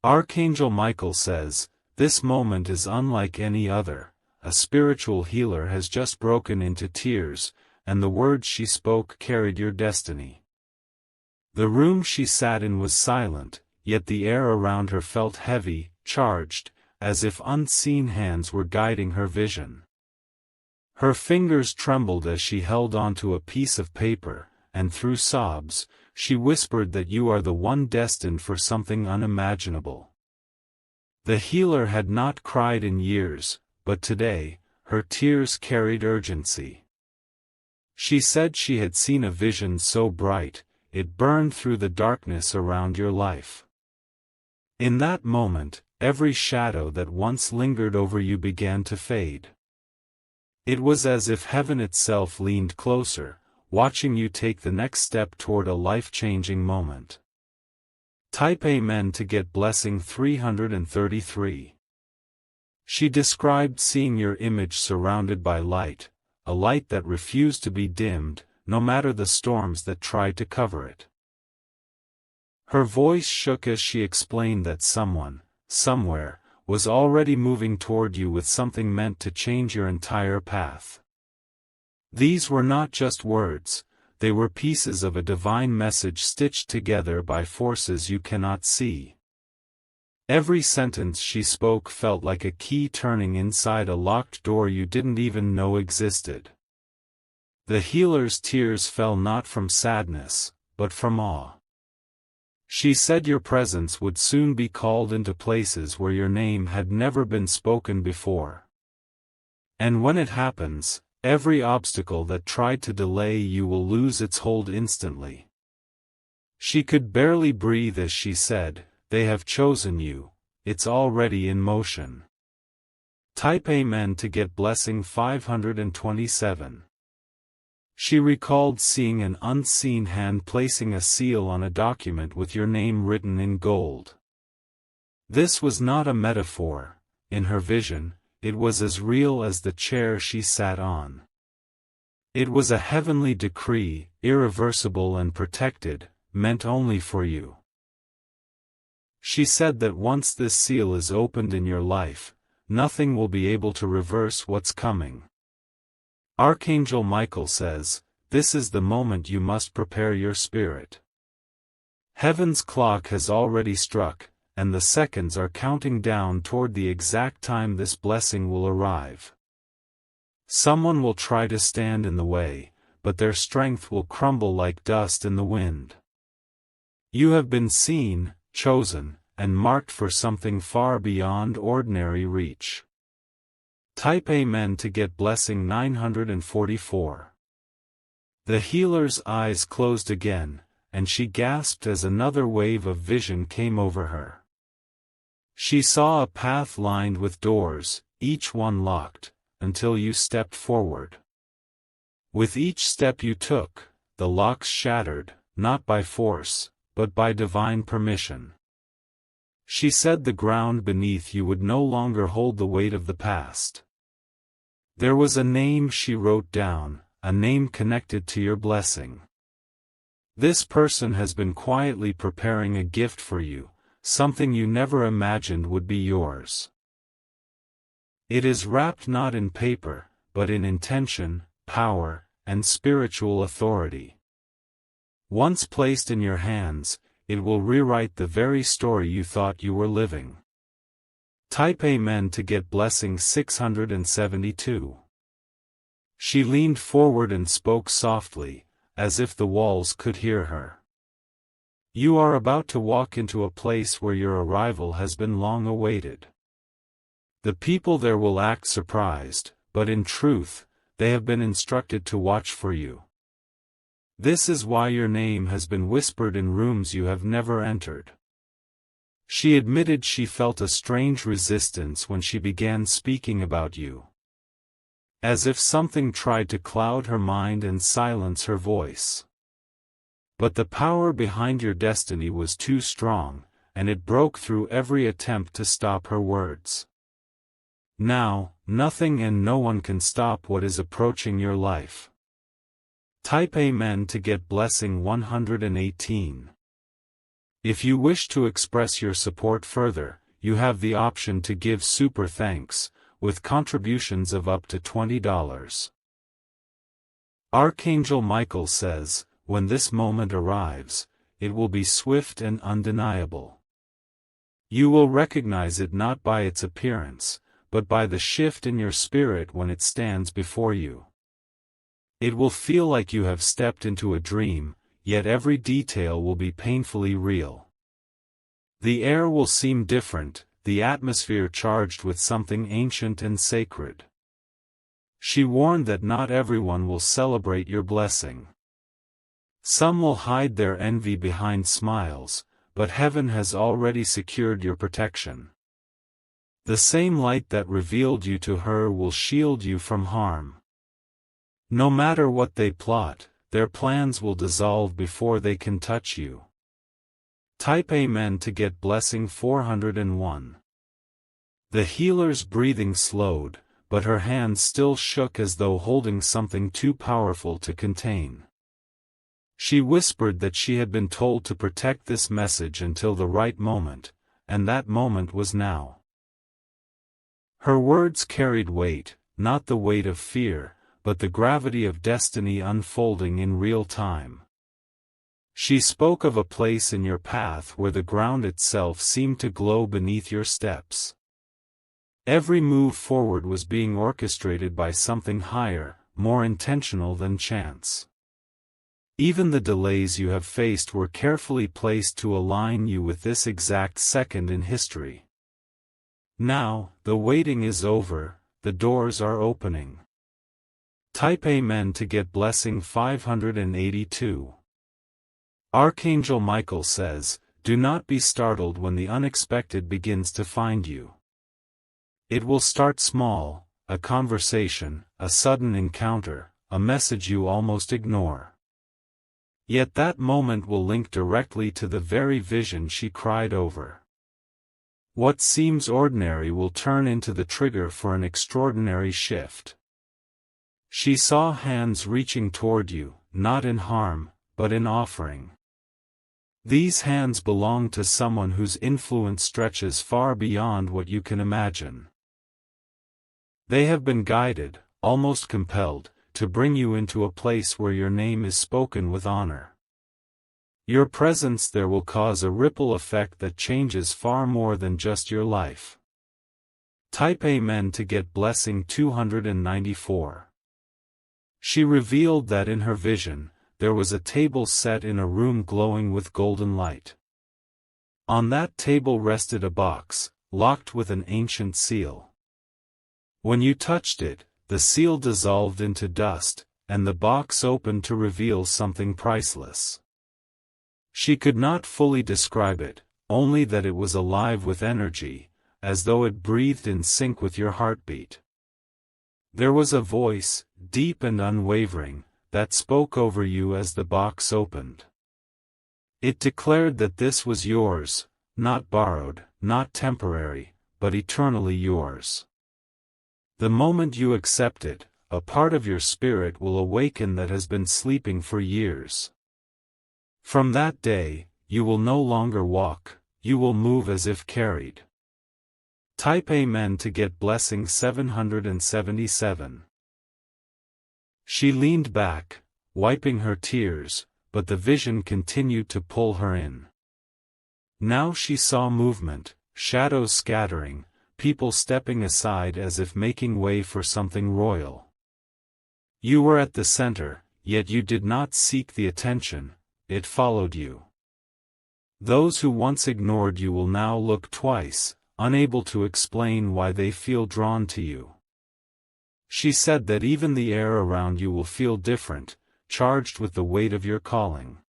Archangel Michael says, "This moment is unlike any other. A spiritual healer has just broken into tears, and the words she spoke carried your destiny." The room she sat in was silent, yet the air around her felt heavy, charged, as if unseen hands were guiding her vision. Her fingers trembled as she held onto a piece of paper, and through sobs, she whispered that you are the one destined for something unimaginable. The healer had not cried in years, but today, her tears carried urgency. She said she had seen a vision so bright, it burned through the darkness around your life. In that moment, every shadow that once lingered over you began to fade. It was as if heaven itself leaned closer, watching you take the next step toward a life-changing moment. Type Amen to get blessing 333. She described seeing your image surrounded by light, a light that refused to be dimmed, no matter the storms that tried to cover it. Her voice shook as she explained that someone, somewhere, was already moving toward you with something meant to change your entire path. These were not just words, they were pieces of a divine message stitched together by forces you cannot see. Every sentence she spoke felt like a key turning inside a locked door you didn't even know existed. The healer's tears fell not from sadness, but from awe. She said your presence would soon be called into places where your name had never been spoken before. And when it happens, every obstacle that tried to delay you will lose its hold instantly. She could barely breathe as she said, "They have chosen you, it's already in motion." Type Amen to get blessing 527. She recalled seeing an unseen hand placing a seal on a document with your name written in gold. This was not a metaphor. In her vision, it was as real as the chair she sat on. It was a heavenly decree, irreversible and protected, meant only for you. She said that once this seal is opened in your life, nothing will be able to reverse what's coming. Archangel Michael says, "This is the moment you must prepare your spirit." Heaven's clock has already struck, and the seconds are counting down toward the exact time this blessing will arrive. Someone will try to stand in the way, but their strength will crumble like dust in the wind. You have been seen, chosen, and marked for something far beyond ordinary reach. Type Amen to get blessing 944. The healer's eyes closed again, and she gasped as another wave of vision came over her. She saw a path lined with doors, each one locked, until you stepped forward. With each step you took, the locks shattered, not by force, but by divine permission. She said the ground beneath you would no longer hold the weight of the past. There was a name she wrote down, a name connected to your blessing. This person has been quietly preparing a gift for you, something you never imagined would be yours. It is wrapped not in paper, but in intention, power, and spiritual authority. Once placed in your hands, it will rewrite the very story you thought you were living. Type Amen to get blessing 672. She leaned forward and spoke softly, as if the walls could hear her. You are about to walk into a place where your arrival has been long awaited. The people there will act surprised, but in truth, they have been instructed to watch for you. This is why your name has been whispered in rooms you have never entered. She admitted she felt a strange resistance when she began speaking about you. As if something tried to cloud her mind and silence her voice. But the power behind your destiny was too strong, and it broke through every attempt to stop her words. Now, nothing and no one can stop what is approaching your life. Type Amen to get blessing 118. If you wish to express your support further, you have the option to give super thanks, with contributions of up to $20. Archangel Michael says, when this moment arrives, it will be swift and undeniable. You will recognize it not by its appearance, but by the shift in your spirit when it stands before you. It will feel like you have stepped into a dream, yet every detail will be painfully real. The air will seem different, the atmosphere charged with something ancient and sacred. She warned that not everyone will celebrate your blessing. Some will hide their envy behind smiles, but heaven has already secured your protection. The same light that revealed you to her will shield you from harm. No matter what they plot, their plans will dissolve before they can touch you. Type Amen to get blessing 401. The healer's breathing slowed, but her hands still shook as though holding something too powerful to contain. She whispered that she had been told to protect this message until the right moment, and that moment was now. Her words carried weight, not the weight of fear, but the gravity of destiny unfolding in real time. She spoke of a place in your path where the ground itself seemed to glow beneath your steps. Every move forward was being orchestrated by something higher, more intentional than chance. Even the delays you have faced were carefully placed to align you with this exact second in history. Now, the waiting is over, the doors are opening. Type Amen to get blessing 582. Archangel Michael says, do not be startled when the unexpected begins to find you. It will start small, a conversation, a sudden encounter, a message you almost ignore. Yet that moment will link directly to the very vision she cried over. What seems ordinary will turn into the trigger for an extraordinary shift. She saw hands reaching toward you, not in harm, but in offering. These hands belong to someone whose influence stretches far beyond what you can imagine. They have been guided, almost compelled, to bring you into a place where your name is spoken with honor. Your presence there will cause a ripple effect that changes far more than just your life. Type Amen to get blessing 294. She revealed that in her vision, there was a table set in a room glowing with golden light. On that table rested a box, locked with an ancient seal. When you touched it, the seal dissolved into dust, and the box opened to reveal something priceless. She could not fully describe it, only that it was alive with energy, as though it breathed in sync with your heartbeat. There was a voice, deep and unwavering, that spoke over you as the box opened. It declared that this was yours, not borrowed, not temporary, but eternally yours. The moment you accept it, a part of your spirit will awaken that has been sleeping for years. From that day, you will no longer walk, you will move as if carried. Type Amen to get blessing 777. She leaned back, wiping her tears, but the vision continued to pull her in. Now she saw movement, shadows scattering, people stepping aside as if making way for something royal. You were at the center, yet you did not seek the attention, it followed you. Those who once ignored you will now look twice, unable to explain why they feel drawn to you. She said that even the air around you will feel different, charged with the weight of your calling.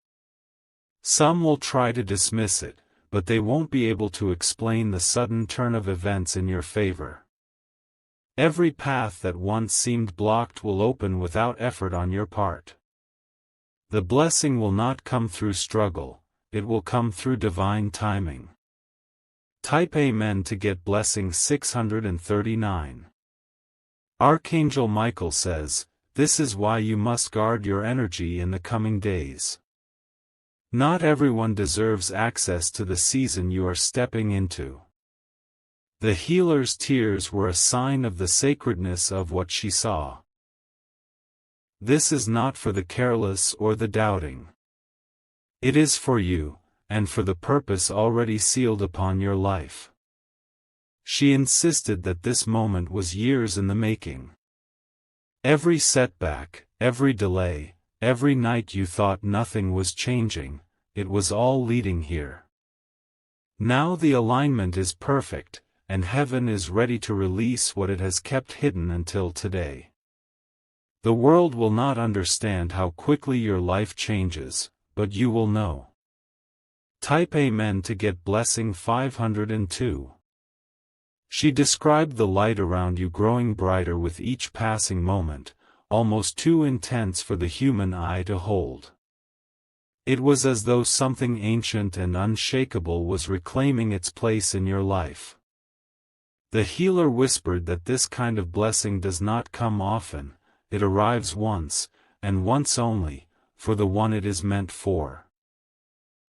Some will try to dismiss it, but they won't be able to explain the sudden turn of events in your favor. Every path that once seemed blocked will open without effort on your part. The blessing will not come through struggle, it will come through divine timing. Type Amen to get blessing 639. Archangel Michael says, this is why you must guard your energy in the coming days. Not everyone deserves access to the season you are stepping into. The healer's tears were a sign of the sacredness of what she saw. This is not for the careless or the doubting. It is for you, and for the purpose already sealed upon your life. She insisted that this moment was years in the making. Every setback, every delay, every night you thought nothing was changing, it was all leading here. Now the alignment is perfect, and heaven is ready to release what it has kept hidden until today. The world will not understand how quickly your life changes, but you will know. Type Amen to get blessing 502. She described the light around you growing brighter with each passing moment, almost too intense for the human eye to hold. It was as though something ancient and unshakable was reclaiming its place in your life. The healer whispered that this kind of blessing does not come often, it arrives once, and once only, for the one it is meant for.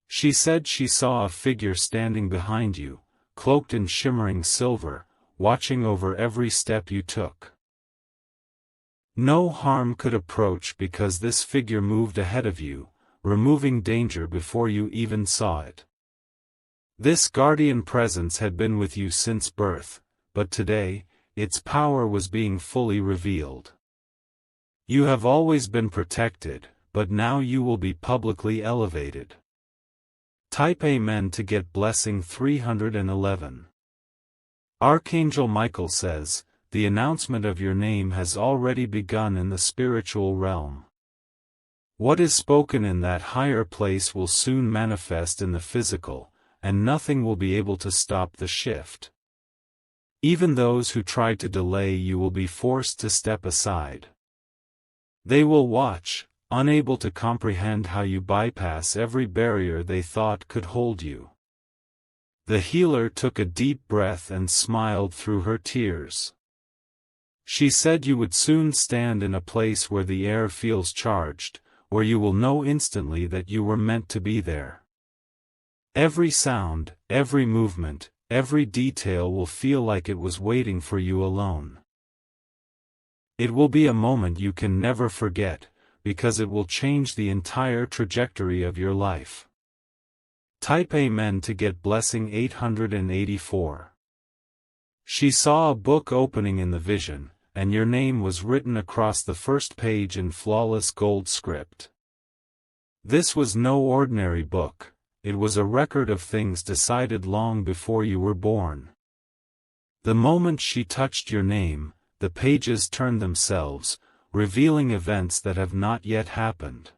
She said she saw a figure standing behind you, cloaked in shimmering silver, watching over every step you took. No harm could approach because this figure moved ahead of you, removing danger before you even saw it. This guardian presence had been with you since birth, but today, its power was being fully revealed. You have always been protected, but now you will be publicly elevated. Type Amen to get blessing 311. Archangel Michael says, the announcement of your name has already begun in the spiritual realm. What is spoken in that higher place will soon manifest in the physical, and nothing will be able to stop the shift. Even those who try to delay you will be forced to step aside. They will watch, unable to comprehend how you bypass every barrier they thought could hold you. The healer took a deep breath and smiled through her tears. She said you would soon stand in a place where the air feels charged, where you will know instantly that you were meant to be there. Every sound, every movement, every detail will feel like it was waiting for you alone. It will be a moment you can never forget, because it will change the entire trajectory of your life. Type Amen to get blessing 884. She saw a book opening in the vision, and your name was written across the first page in flawless gold script. This was no ordinary book, it was a record of things decided long before you were born. The moment she touched your name, the pages turned themselves, revealing events that have not yet happened.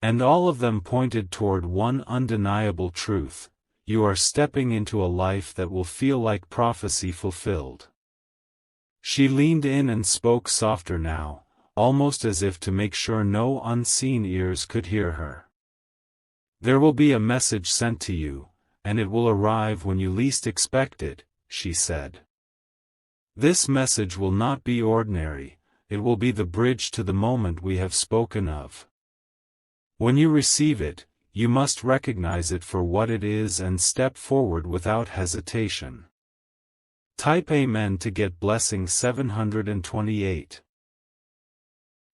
And all of them pointed toward one undeniable truth: you are stepping into a life that will feel like prophecy fulfilled. She leaned in and spoke softer now, almost as if to make sure no unseen ears could hear her. There will be a message sent to you, and it will arrive when you least expect it, she said. This message will not be ordinary. It will be the bridge to the moment we have spoken of. When you receive it, you must recognize it for what it is and step forward without hesitation. Type Amen to get blessing 728.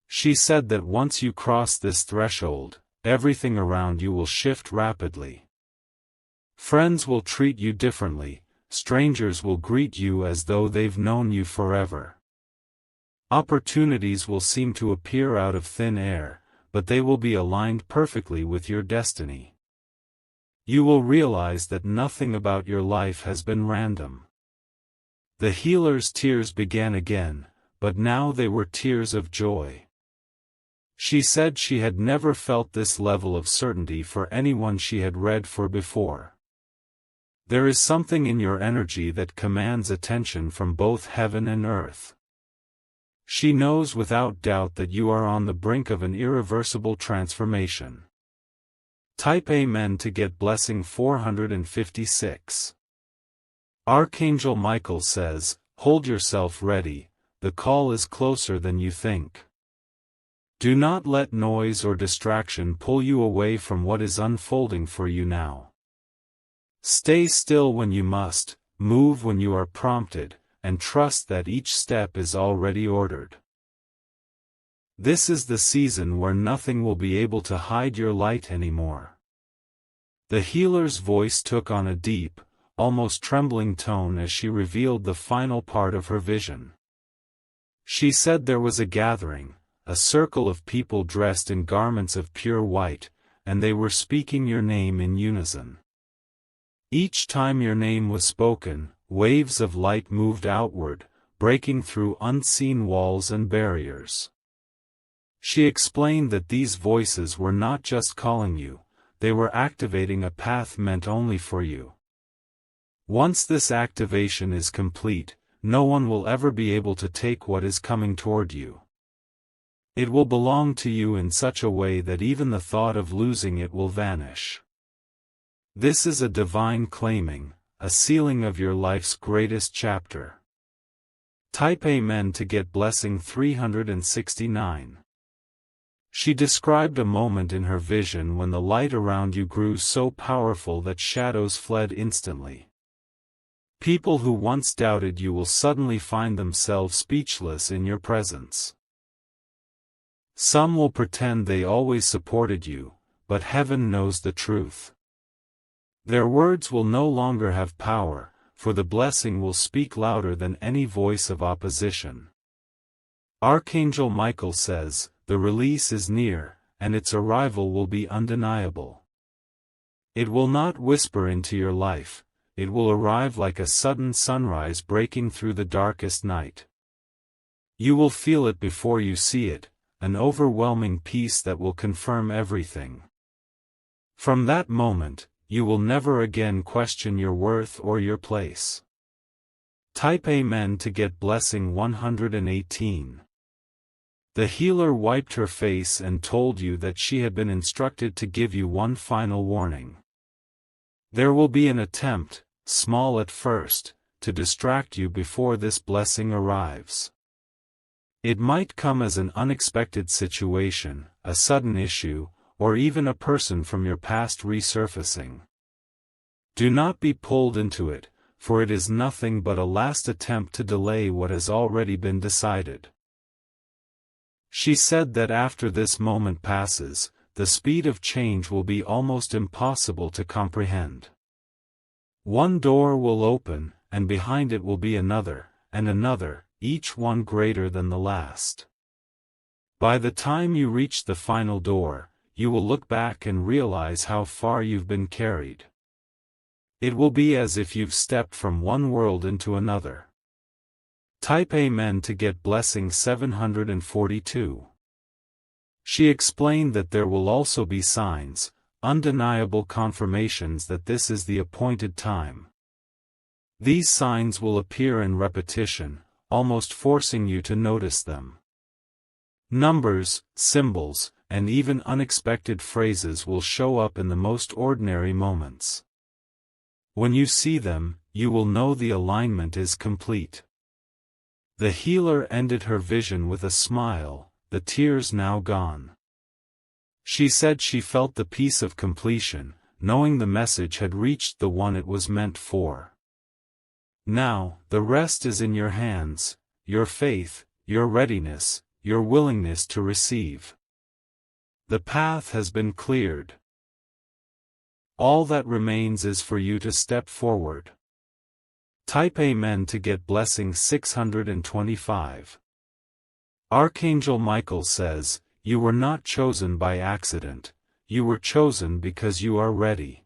She said that once you cross this threshold, everything around you will shift rapidly. Friends will treat you differently, strangers will greet you as though they've known you forever. Opportunities will seem to appear out of thin air, but they will be aligned perfectly with your destiny. You will realize that nothing about your life has been random. The healer's tears began again, but now they were tears of joy. She said she had never felt this level of certainty for anyone she had read for before. There is something in your energy that commands attention from both heaven and earth. She knows without doubt that you are on the brink of an irreversible transformation. Type Amen to get blessing 456. Archangel Michael says, hold yourself ready, the call is closer than you think. Do not let noise or distraction pull you away from what is unfolding for you now. Stay still when you must, move when you are prompted, and trust that each step is already ordered. This is the season where nothing will be able to hide your light anymore. The healer's voice took on a deep, almost trembling tone as she revealed the final part of her vision. She said there was a gathering, a circle of people dressed in garments of pure white, and they were speaking your name in unison. Each time your name was spoken, waves of light moved outward, breaking through unseen walls and barriers. She explained that these voices were not just calling you, they were activating a path meant only for you. Once this activation is complete, no one will ever be able to take what is coming toward you. It will belong to you in such a way that even the thought of losing it will vanish. This is a divine claiming, a sealing of your life's greatest chapter. Type Amen to get blessing 369. She described a moment in her vision when the light around you grew so powerful that shadows fled instantly. People who once doubted you will suddenly find themselves speechless in your presence. Some will pretend they always supported you, but heaven knows the truth. Their words will no longer have power, for the blessing will speak louder than any voice of opposition. Archangel Michael says, the release is near, and its arrival will be undeniable. It will not whisper into your life, it will arrive like a sudden sunrise breaking through the darkest night. You will feel it before you see it, an overwhelming peace that will confirm everything. From that moment, you will never again question your worth or your place. Type Amen to get blessing 118. The healer wiped her face and told you that she had been instructed to give you one final warning. There will be an attempt, small at first, to distract you before this blessing arrives. It might come as an unexpected situation, a sudden issue, or even a person from your past resurfacing. Do not be pulled into it, for it is nothing but a last attempt to delay what has already been decided. She said that after this moment passes, the speed of change will be almost impossible to comprehend. One door will open, and behind it will be another, and another, each one greater than the last. By the time you reach the final door, you will look back and realize how far you've been carried. It will be as if you've stepped from one world into another. Type Amen to get blessing 742. She explained that there will also be signs, undeniable confirmations that this is the appointed time. These signs will appear in repetition, almost forcing you to notice them. Numbers, symbols, and even unexpected phrases will show up in the most ordinary moments. When you see them, you will know the alignment is complete. The healer ended her vision with a smile, the tears now gone. She said she felt the peace of completion, knowing the message had reached the one it was meant for. Now, the rest is in your hands, your faith, your readiness, your willingness to receive. The path has been cleared. All that remains is for you to step forward. Type Amen to get blessing 625. Archangel Michael says, you were not chosen by accident, you were chosen because you are ready.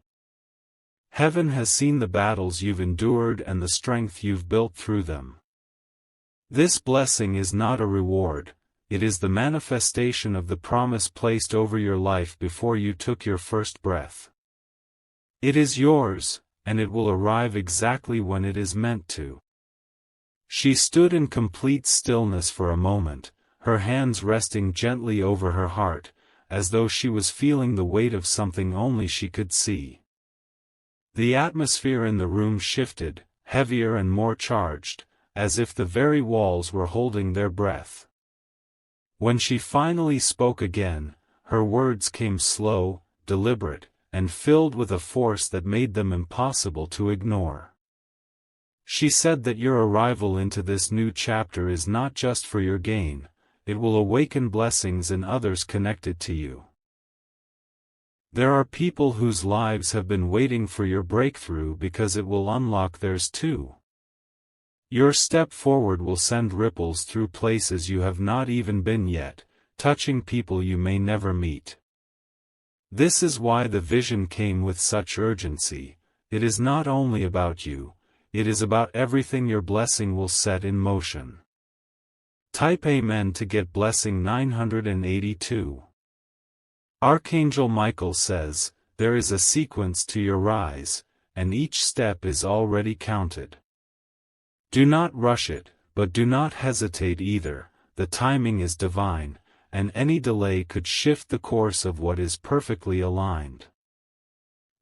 Heaven has seen the battles you've endured and the strength you've built through them. This blessing is not a reward, it is the manifestation of the promise placed over your life before you took your first breath. It is yours, and it will arrive exactly when it is meant to. She stood in complete stillness for a moment, her hands resting gently over her heart, as though she was feeling the weight of something only she could see. The atmosphere in the room shifted, heavier and more charged, as if the very walls were holding their breath. When she finally spoke again, her words came slow, deliberate, and filled with a force that made them impossible to ignore. She said that your arrival into this new chapter is not just for your gain, it will awaken blessings in others connected to you. There are people whose lives have been waiting for your breakthrough because it will unlock theirs too. Your step forward will send ripples through places you have not even been yet, touching people you may never meet. This is why the vision came with such urgency. It is not only about you, it is about everything your blessing will set in motion. Type Amen to get blessing 982. Archangel Michael says, there is a sequence to your rise, and each step is already counted. Do not rush it, but do not hesitate either. The timing is divine, and any delay could shift the course of what is perfectly aligned.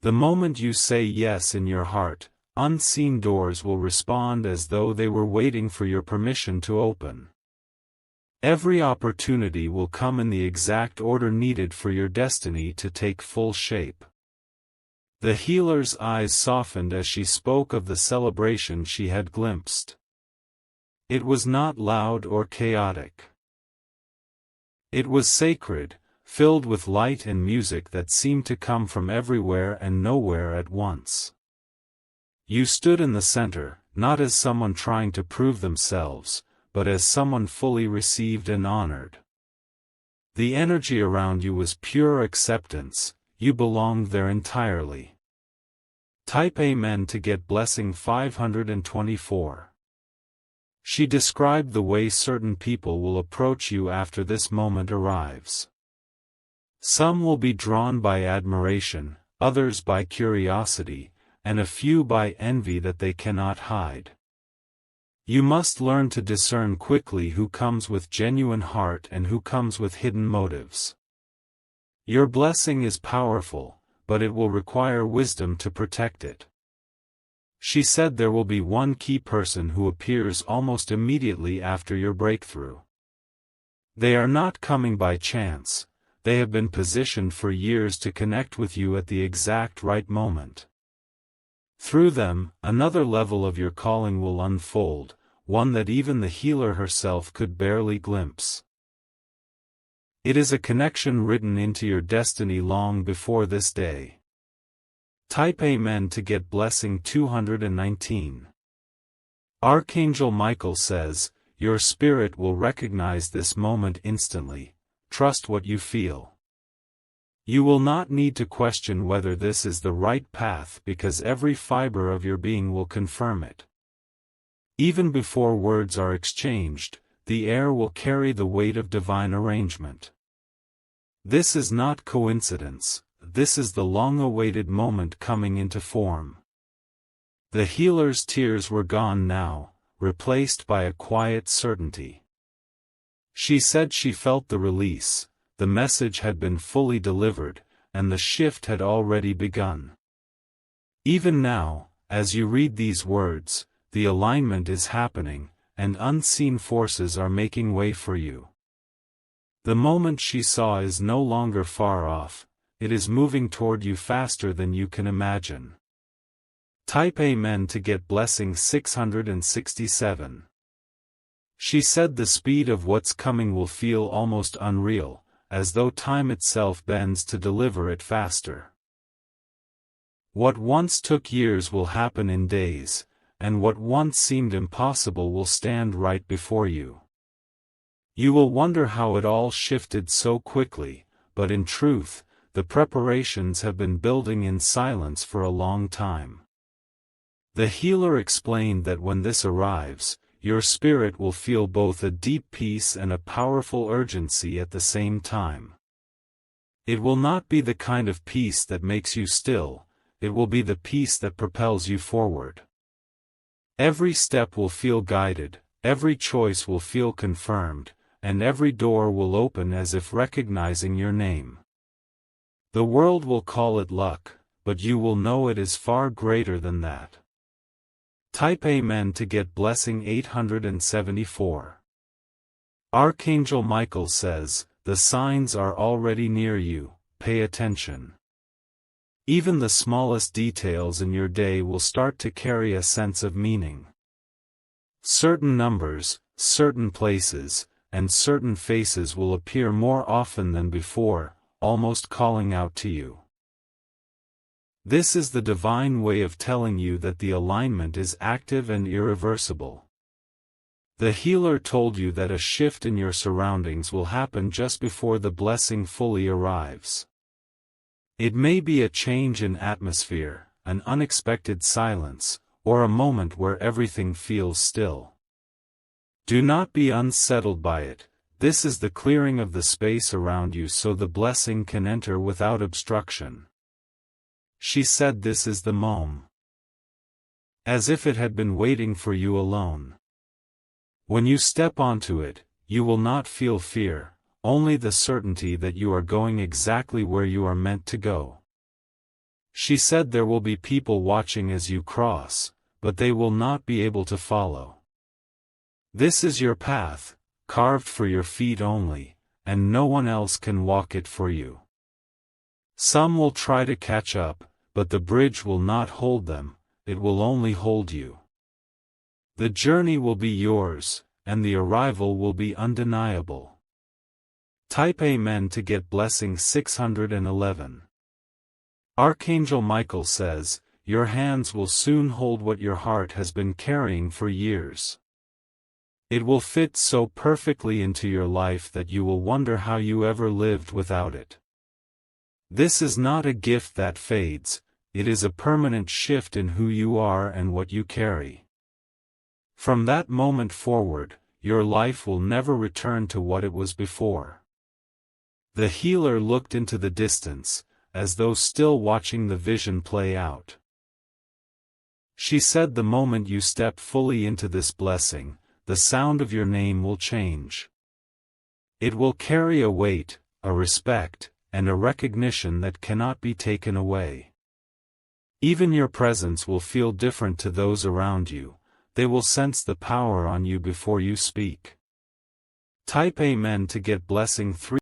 The moment you say yes in your heart, unseen doors will respond as though they were waiting for your permission to open. Every opportunity will come in the exact order needed for your destiny to take full shape. The healer's eyes softened as she spoke of the celebration she had glimpsed. It was not loud or chaotic. It was sacred, filled with light and music that seemed to come from everywhere and nowhere at once. You stood in the center, not as someone trying to prove themselves, but as someone fully received and honored. The energy around you was pure acceptance, you belonged there entirely. Type Amen to get blessing 524. She described the way certain people will approach you after this moment arrives. Some will be drawn by admiration, others by curiosity, and a few by envy that they cannot hide. You must learn to discern quickly who comes with genuine heart and who comes with hidden motives. Your blessing is powerful, but it will require wisdom to protect it. She said there will be one key person who appears almost immediately after your breakthrough. They are not coming by chance, they have been positioned for years to connect with you at the exact right moment. Through them, another level of your calling will unfold, one that even the healer herself could barely glimpse. It is a connection written into your destiny long before this day. Type Amen to get blessing 219. Archangel Michael says, your spirit will recognize this moment instantly. Trust what you feel. You will not need to question whether this is the right path because every fiber of your being will confirm it. Even before words are exchanged, the air will carry the weight of divine arrangement. This is not coincidence, this is the long-awaited moment coming into form. The healer's tears were gone now, replaced by a quiet certainty. She said she felt the release, the message had been fully delivered, and the shift had already begun. Even now, as you read these words, the alignment is happening, and unseen forces are making way for you. The moment she saw is no longer far off, it is moving toward you faster than you can imagine. Type Amen to get blessing 667. She said the speed of what's coming will feel almost unreal, as though time itself bends to deliver it faster. What once took years will happen in days, and what once seemed impossible will stand right before you. You will wonder how it all shifted so quickly, but in truth, the preparations have been building in silence for a long time. The healer explained that when this arrives, your spirit will feel both a deep peace and a powerful urgency at the same time. It will not be the kind of peace that makes you still, it will be the peace that propels you forward. Every step will feel guided, every choice will feel confirmed, and every door will open as if recognizing your name. The world will call it luck, but you will know it is far greater than that. Type Amen to get blessing 874. Archangel Michael says, the signs are already near you, pay attention. Even the smallest details in your day will start to carry a sense of meaning. Certain numbers, certain places, and certain faces will appear more often than before, almost calling out to you. This is the divine way of telling you that the alignment is active and irreversible. The healer told you that a shift in your surroundings will happen just before the blessing fully arrives. It may be a change in atmosphere, an unexpected silence, or a moment where everything feels still. Do not be unsettled by it. This is the clearing of the space around you so the blessing can enter without obstruction. She said this is the moment. As if it had been waiting for you alone. When you step onto it, you will not feel fear, only the certainty that you are going exactly where you are meant to go. She said there will be people watching as you cross, but they will not be able to follow. This is your path, carved for your feet only, and no one else can walk it for you. Some will try to catch up, but the bridge will not hold them, it will only hold you. The journey will be yours, and the arrival will be undeniable. Type Amen to get blessing 611. Archangel Michael says, your hands will soon hold what your heart has been carrying for years. It will fit so perfectly into your life that you will wonder how you ever lived without it. This is not a gift that fades, it is a permanent shift in who you are and what you carry. From that moment forward, your life will never return to what it was before. The healer looked into the distance, as though still watching the vision play out. She said the moment you step fully into this blessing, the sound of your name will change. It will carry a weight, a respect, and a recognition that cannot be taken away. Even your presence will feel different to those around you. They will sense the power on you before you speak. Type Amen to get blessing 3.